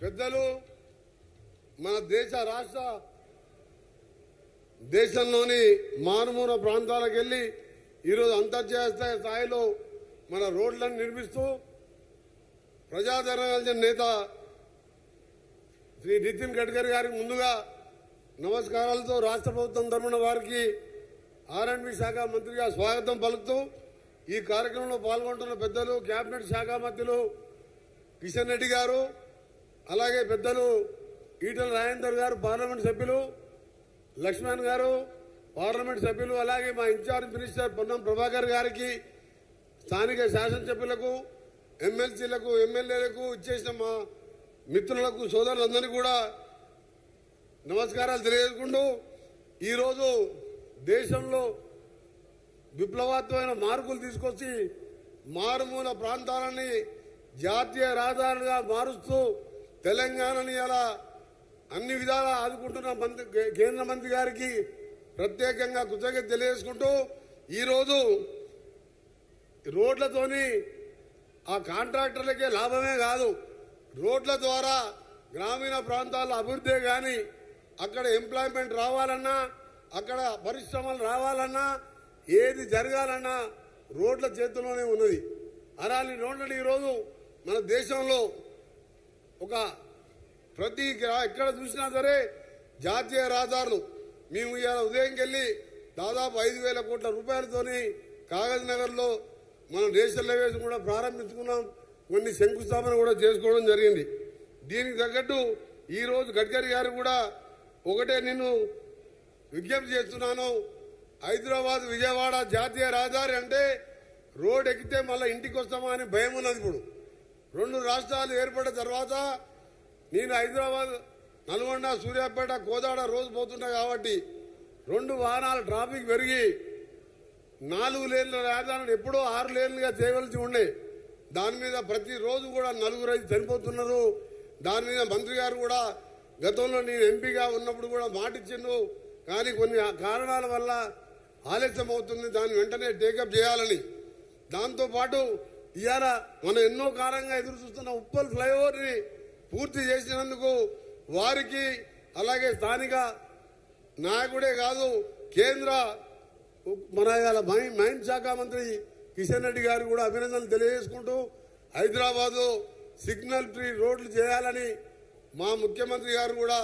పెద్దలు మన దేశంలోని మారుమూల ప్రాంతాలకు వెళ్లి ఈరోజు అంతర్జాతీయ స్థాయిలో మన రోడ్లను నిర్మిస్తూ ప్రజాదరణ కలిగిన నేత శ్రీ నితిన్ గడ్కరీ గారికి ముందుగా నమస్కారాలతో రాష్ట్ర ప్రభుత్వం తరఫున వారికి R&B శాఖ మంత్రిగా స్వాగతం పలుకుతూ ఈ కార్యక్రమంలో పాల్గొంటున్న పెద్దలు కేబినెట్ శాఖ మంత్రులు కిషన్ రెడ్డి గారు, అలాగే పెద్దలు ఈటల రాజేందర్ గారు పార్లమెంట్ సభ్యులు, లక్ష్మణ్ గారు పార్లమెంట్ సభ్యులు, అలాగే మా ఇన్ఛార్జ్ మినిస్టర్ పొన్నం ప్రభాకర్ గారికి, స్థానిక శాసనసభ్యులకు, ఎమ్మెల్సీలకు, ఎమ్మెల్యేలకు ఇచ్చేసిన మా మిత్రులకు, సోదరులందరికీ కూడా నమస్కారాలు తెలియజేసుకుంటూ ఈరోజు దేశంలో విప్లవాత్మకమైన మార్పులు తీసుకొచ్చి మారుమూల ప్రాంతాలని జాతీయ రహదారులుగా మారుస్తూ తెలంగాణని అలా అన్ని విధాలా ఆదుకుంటున్న కేంద్ర మంత్రి గారికి ప్రత్యేకంగా కృతజ్ఞత తెలియజేసుకుంటూ ఈరోజు రోడ్లతోని ఆ కాంట్రాక్టర్లకే లాభమే కాదు, రోడ్ల ద్వారా గ్రామీణ ప్రాంతాల్లో అభివృద్ధి కానీ అక్కడ ఎంప్లాయ్మెంట్ రావాలన్నా, అక్కడ పరిశ్రమలు రావాలన్నా, ఏది జరగాలన్నా రోడ్ల చేతుల్లోనే ఉన్నది. అలాంటి రోడ్లను ఈరోజు మన దేశంలో ఒక ప్రతి ఎక్కడ చూసినా సరే జాతీయ రహదారులు మేము ఇవాళ ఉదయంకి వెళ్ళి దాదాపు 5,000 కోట్ల రూపాయలతోని కాగజ్ నగర్లో మనం నేషనల్ హైవేస్ కూడా ప్రారంభించుకున్నాం, కొన్ని శంకుస్థాపన కూడా చేసుకోవడం జరిగింది. దీనికి తగ్గట్టు ఈరోజు గడ్కరీ గారు కూడా ఒకటే నేను విజ్ఞప్తి చేస్తున్నాను, హైదరాబాద్ విజయవాడ జాతీయ రహదారి అంటే రోడ్ ఎక్కితే మళ్ళీ ఇంటికి వస్తామా అని భయం ఉన్నది. ఇప్పుడు 2 రాష్ట్రాలు ఏర్పడిన తర్వాత నేను హైదరాబాద్, నల్గొండ, సూర్యాపేట, కోదాడ రోజు పోతున్నా కాబట్టి 2 వాహనాల ట్రాఫిక్ పెరిగి 4 లేన్ల రహదారులు ఎప్పుడో 6 లేన్లుగా చేయవలసి ఉండే. దాని మీద ప్రతిరోజు కూడా 4 చనిపోతున్నారు. దాని మీద మంత్రి గారు కూడా గతంలో నేను ఎంపీగా ఉన్నప్పుడు కూడా మాటిచ్చిండు, కానీ కొన్ని కారణాల వల్ల ఆలస్యం అవుతుంది, దాన్ని వెంటనే టేకప్ చేయాలని. దాంతోపాటు ఇవాళ మనం ఎన్నో కాలంగా ఎదురు చూస్తున్న ఉప్పల్ ఫ్లైఓవర్ని పూర్తి చేసినందుకు వారికి, అలాగే స్థానిక నాయకుడే కాదు కేంద్ర మన మైన్స్ శాఖ మంత్రి కిషన్ రెడ్డి గారు కూడా అభినందనలు తెలియజేసుకుంటూ హైదరాబాదు సిగ్నల్ ఫ్రీ రోడ్లు చేయాలని మా ముఖ్యమంత్రి గారు కూడా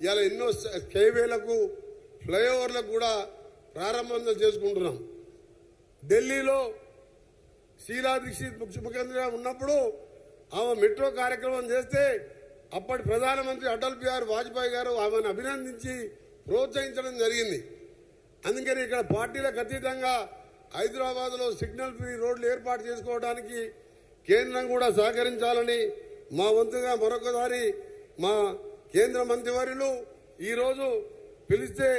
ఇవాళ ఎన్నో స్కైవేలకు, ఫ్లైఓవర్లకు కూడా ప్రారంభం చేసుకుంటున్నాం. ఢిల్లీలో శీలా దీక్షిత్ ముఖ్యమంత్రిగా ఉన్నప్పుడు ఆమె మెట్రో కార్యక్రమం చేస్తే అప్పటి ప్రధానమంత్రి అటల్ బిహారీ వాజ్పేయి గారు ఆమెను అభినందించి ప్రోత్సహించడం జరిగింది. అందుకని ఇక్కడ పార్టీలకు అతీతంగా హైదరాబాద్లో సిగ్నల్ ఫ్రీ రోడ్లు ఏర్పాటు చేసుకోవడానికి కేంద్రం కూడా సహకరించాలని మా వంతుగా మరొకసారి మా కేంద్ర మంత్రివర్యులు ఈరోజు పిలిస్తే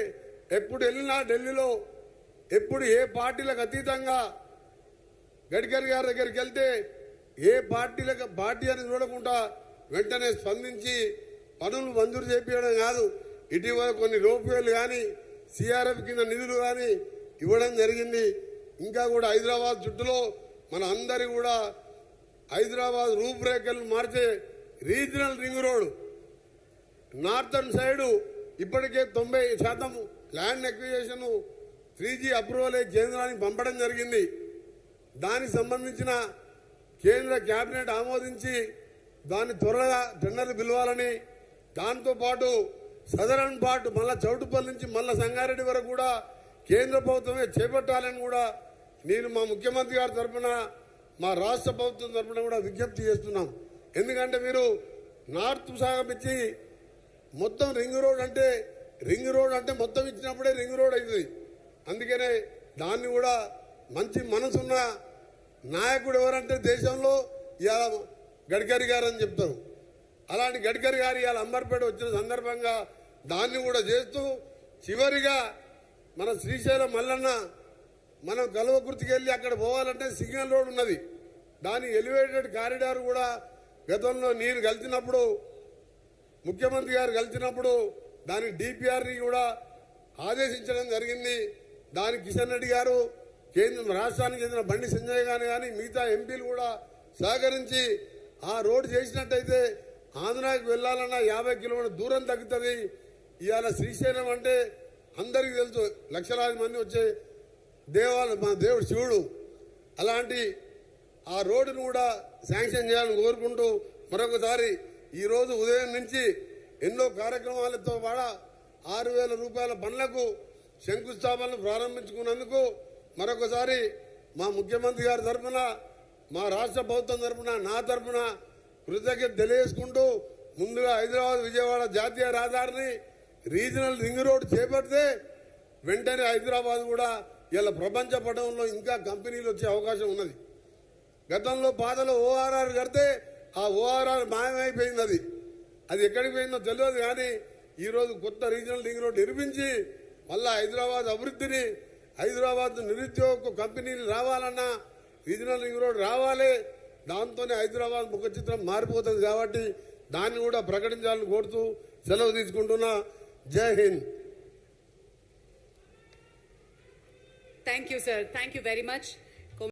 ఎప్పుడు వెళ్ళినా ఢిల్లీలో ఎప్పుడు ఏ పార్టీలకు అతీతంగా గడ్కరీ గారి దగ్గరికి వెళ్తే ఏ పార్టీ అని చూడకుండా వెంటనే స్పందించి పనులు మంజూరు చేపించడం కాదు, ఇటీవల కొన్ని రోప్వేలు కానీ సిఆర్ఎఫ్ కింద నిధులు కానీ ఇవ్వడం జరిగింది. ఇంకా కూడా హైదరాబాద్ చుట్టూలో మన అందరి కూడా హైదరాబాద్ రూపురేఖలు మార్చే regional ring road northern side ఇప్పటికే 90% ల్యాండ్ ఎక్విజిషన్ 3G అప్రూవల్ కేంద్రానికి పంపడం జరిగింది. దానికి సంబంధించిన కేంద్ర కేబినెట్ ఆమోదించి దాన్ని త్వరగా టెండర్లు పిలవాలని, దాంతోపాటు సదరన్ పార్ట్ మళ్ళా చౌటుపల్లి నుంచి మళ్ళా సంగారెడ్డి వరకు కూడా కేంద్ర ప్రభుత్వమే చేపట్టాలని కూడా నేను మా ముఖ్యమంత్రి గారి తరఫున, మా రాష్ట్ర ప్రభుత్వం తరఫున కూడా విజ్ఞప్తి చేస్తున్నాం. ఎందుకంటే మీరు నార్త్ సగం ఇచ్చి మొత్తం రింగ్ రోడ్ అంటే మొత్తం ఇచ్చినప్పుడే రింగ్ రోడ్ అవుతుంది. అందుకనే దాన్ని కూడా మంచి మనసున్న నాయకుడు ఎవరంటే దేశంలో ఇవాళ గడ్కరీ గారు అని చెప్తారు. అలాంటి గడ్కరీ గారు ఇవాళ అంబర్పేట వచ్చిన సందర్భంగా దాన్ని కూడా చేస్తూ చివరిగా మన శ్రీశైలం మల్లన్న మనం కల్వకుర్తికి వెళ్ళి అక్కడ పోవాలంటే సిగ్నల్ రోడ్ ఉన్నది, దాని ఎలివేటెడ్ కారిడార్ కూడా గతంలో నేను కలిసినప్పుడు ముఖ్యమంత్రి గారు కలిసినప్పుడు దాని డిపిఆర్ని కూడా ఆదేశించడం జరిగింది. దానికి కిషన్ రెడ్డి గారు, రాష్ట్రానికి చెందిన బండి సంజయ్ గారు కానీ మిగతా ఎంపీలు కూడా సహకరించి ఆ రోడ్డు చేసినట్టయితే ఆంధ్రాకి వెళ్ళాలన్నా 50 కిలోమీటర్ల దూరం తగ్గుతుంది. ఇవాళ శ్రీశైలం అంటే అందరికీ తెలుసు, లక్షలాది మంది వచ్చే దేవాలయం, మా దేవుడు శివుడు. అలాంటి ఆ రోడ్డును కూడా శాంక్షన్ చేయాలని కోరుకుంటూ మరొకసారి ఈరోజు ఉదయం నుంచి ఎన్నో కార్యక్రమాలతో పాటు 6,000 రూపాయల బండ్లకు శంకుస్థాపనలు ప్రారంభించుకున్నందుకు మరొకసారి మా ముఖ్యమంత్రి గారి తరఫున, మా రాష్ట్ర ప్రభుత్వం తరఫున, నా తరఫున కృతజ్ఞత తెలియజేసుకుంటూ, ముందుగా హైదరాబాద్ విజయవాడ జాతీయ రహదారిని రీజనల్ రింగ్ రోడ్ చేపడితే వెంటనే హైదరాబాద్ కూడా ఇలా ప్రపంచ పటంలో ఇంకా కంపెనీలు వచ్చే అవకాశం ఉన్నది. గతంలో పాతలో ఓఆర్ఆర్ కడితే ఆ ఓఆర్ఆర్ మాయమైపోయింది. అది ఎక్కడికి పోయిందో తెలియదు. కానీ ఈరోజు కొత్త రీజనల్ రింగ్ రోడ్ నిర్మించి మళ్ళా హైదరాబాద్ అభివృద్ధిని, హైదరాబాద్ నిరుద్యోగ కంపెనీలు రావాలన్నా రీజనల్ రింగ్ రోడ్ రావాలి. దాంతోనే హైదరాబాద్ ముఖ చిత్రం మారిపోతుంది. కాబట్టి దాన్ని కూడా ప్రకటించాలని కోరుతూ సెలవు తీసుకుంటున్నా. జై Hind. Thank you, sir. Thank you very much.